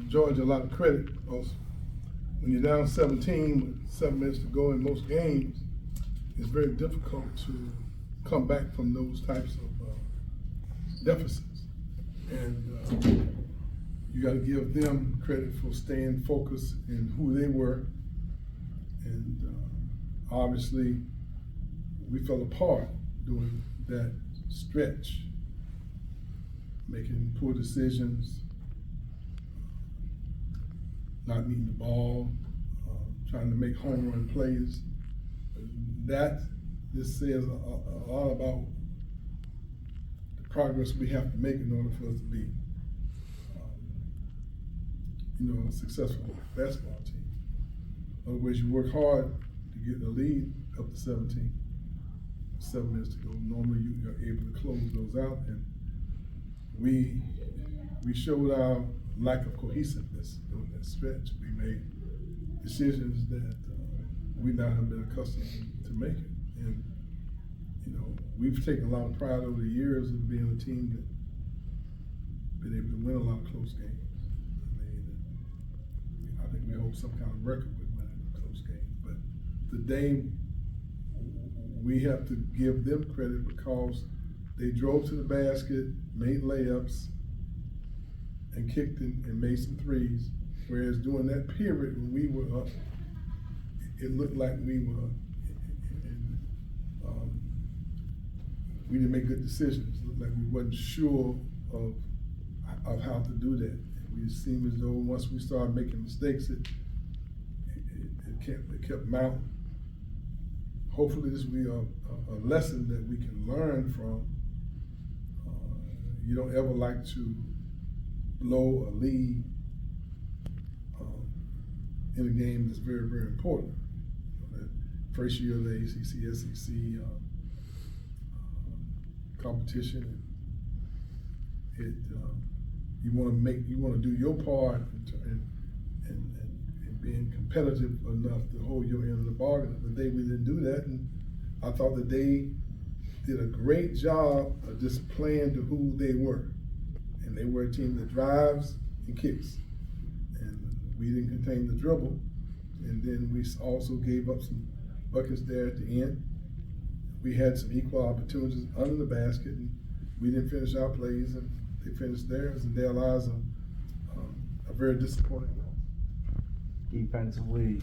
Georgia a lot of credit because when you're down 17 with 7 minutes to go in most games, it's very difficult to come back from those types of deficits. And you got to give them credit for staying focused in who they were. And obviously, we fell apart during that stretch, making poor decisions, not meeting the ball, trying to make home run plays. This says a lot about the progress we have to make in order for us to be, a successful basketball team. In other words, you work hard to get the lead up to 17. 7 minutes to go. Normally, you are able to close those out, and we showed our lack of cohesiveness during that stretch. We made decisions that we not have been accustomed to making. And, we've taken a lot of pride over the years of being a team that been able to win a lot of close games. I think we hold some kind of record with winning a close game. But today, we have to give them credit because they drove to the basket, made layups, and kicked and made some threes. Whereas during that period when we were up, it looked like we didn't make good decisions. It looked like we wasn't sure of how to do that. We seemed as though once we started making mistakes, it kept mounting. Hopefully this will be a lesson that we can learn from. You don't ever like to blow a lead in a game that's very, very important. That first year of the ACC, SEC competition, you want to do your part and being competitive enough to hold your end of the bargain. The day we didn't do that, and I thought that they did a great job of just playing to who they were. And they were a team that drives and kicks. And we didn't contain the dribble. And then we also gave up some buckets there at the end. We had some equal opportunities under the basket, and we didn't finish our plays, and they finished theirs, and their lives are very disappointing. Defensively,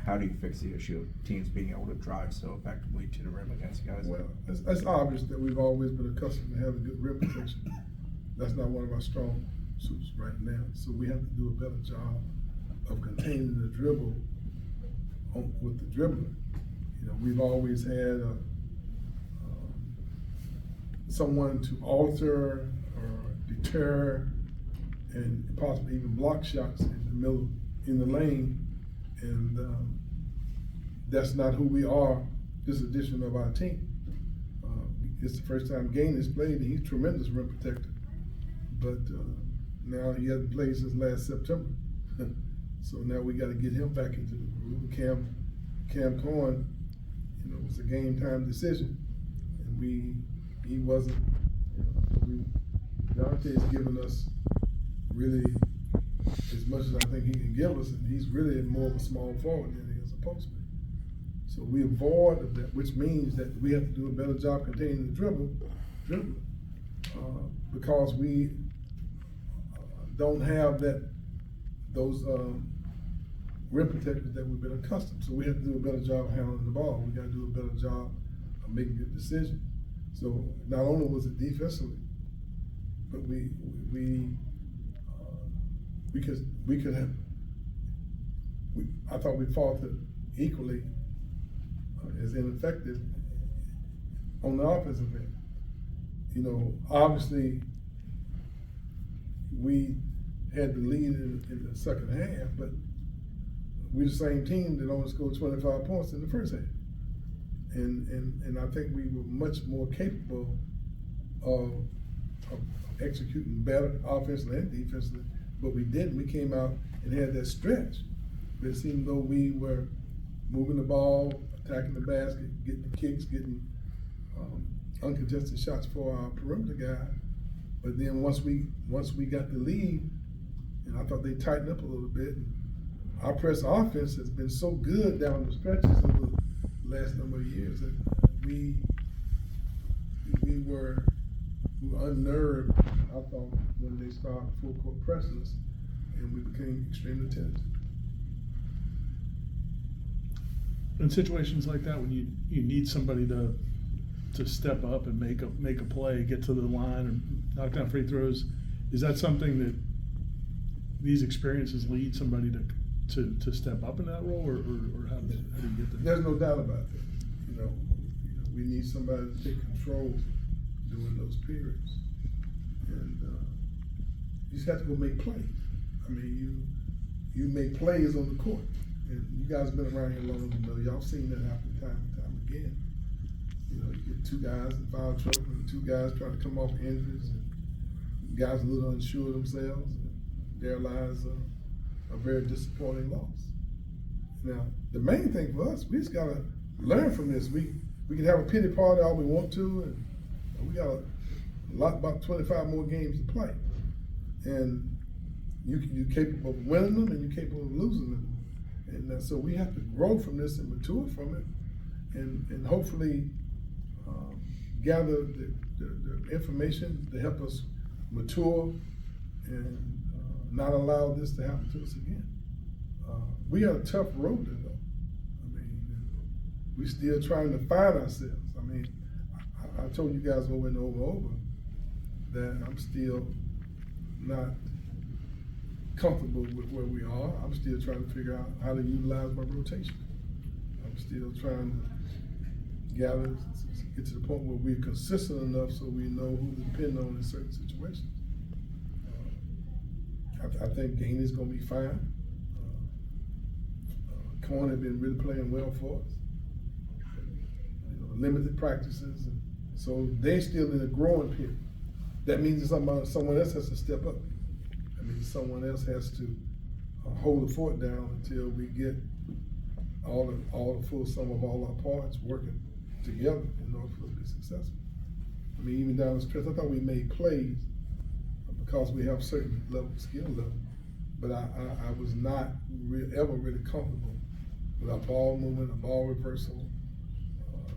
how do you fix the issue of teams being able to drive so effectively to the rim against guys? Well, it's obvious that we've always been accustomed to having good rim protection. That's not one of our strong suits right now. So we have to do a better job of containing the dribble with the dribbler. We've always had someone to alter or deter and possibly even block shots in the middle, in the lane. And that's not who we are, this edition of our team. It's the first time Gain has played, and he's a tremendous rim protector. But now he hasn't played since last September. So now we got to get him back into the groove. Cam Cohen, it was a game time decision, and he wasn't. Deontay's given us really as much as I think he can give us, and he's really more of a small forward than he is a post man. So we avoid that, which means that we have to do a better job containing the dribbler, because we don't have those rim protectors that we've been accustomed. So we have to do a better job of handling the ball. We got to do a better job of making good decisions. So not only was it defensively, but I thought we faltered equally as ineffective on the offensive end. Obviously we had the lead in the second half, but we're the same team that only scored 25 points in the first half. And I think we were much more capable of executing better offensively and defensively, but we didn't. We came out and had that stretch. But it seemed though we were moving the ball, attacking the basket, getting the kicks, getting uncontested shots for our perimeter guy. But then once we got the lead, And I thought they tightened up a little bit. And our press offense has been so good down the stretches over the last number of years that we were unnerved, I thought, when they started full court pressing us, and we became extremely tense. In situations like that, when you need somebody to step up and make a play, get to the line, and knock down free throws, is that something that these experiences lead somebody to step up in that role, or how do you get there? There's no doubt about that. We need somebody to take control during those periods, and you just have to go make plays. I mean, you make plays on the court, and you guys have been around here long enough. Y'all seen that happen time and time again. You get two guys in foul trouble, and two guys trying to come off injuries, and guys a little unsure of themselves. And there lies a very disappointing loss. Now, the main thing for us, we just gotta learn from this. We can have a pity party all we want to, and we got about 25 more games to play. And you're capable of winning them, and you're capable of losing them. And so we have to grow from this and mature from it, and hopefully gather the information to help us mature and not allow this to happen to us again. We got a tough road to go. I mean, we're still trying to find ourselves. I mean, I told you guys over and over that I'm still not comfortable with where we are. I'm still trying to figure out how to utilize my rotation. I'm still trying to get to the point where we're consistent enough so we know who to depend on in certain situations. I think Gainey's going to be fine. Corn has been really playing well for us. Limited practices, and so they're still in a growing period. That means that someone else has to step up. That means someone else has to hold the fort down until we get all the full sum of all our parts working together in order for us to be successful. I mean, even down the stretch, I thought we made plays because we have certain skill level, but I was not ever really comfortable with our ball movement, our ball reversal,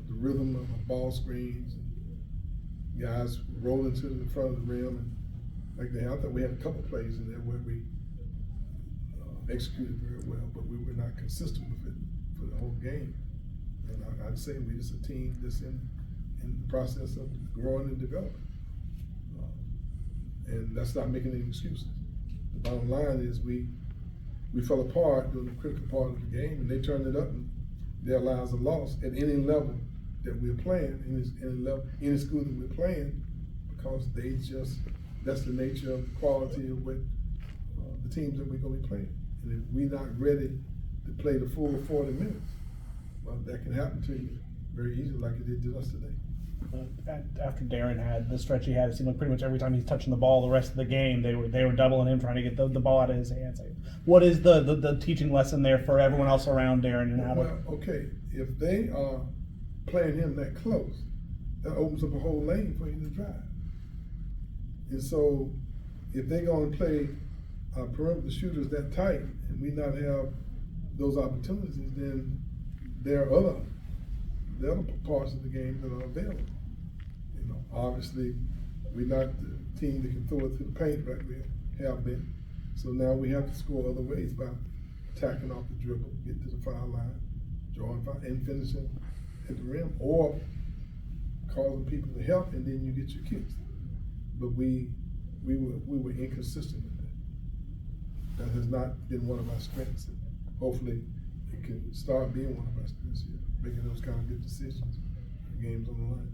the rhythm of our ball screens, and guys rolling to the front of the rim, and like that. I thought we had a couple plays in there where we executed very well, but we were not consistent with it for the whole game. And I'd say we're just a team that's in the process of growing and developing. And that's not making any excuses. The bottom line is we fell apart during the critical part of the game, and they turned it up, and there lies a loss at any level that we're playing, any school that we're playing, because that's the nature of the quality of what the teams that we're going to be playing. And if we're not ready to play the full 40 minutes, well, that can happen to you very easily, like it did to us today. After Darren had the stretch he had, it seemed like pretty much every time he's touching the ball the rest of the game, they were doubling him, trying to get the ball out of his hands. What is the teaching lesson there for everyone else around Darren and how to? Well, okay, if they are playing him that close, that opens up a whole lane for you to drive. And so, if they're going to play perimeter shooters that tight, and we not have those opportunities, then there are other parts of the game that are available. Obviously, we're not the team that can throw it to the paint like we have been. So now we have to score other ways by attacking off the dribble, get to the foul line, drawing foul, and finishing at the rim, or causing people to help, and then you get your kicks. But we were inconsistent with that. That has not been one of our strengths. And hopefully, it can start being one of our strengths here, making those kind of good decisions. The game's on the line.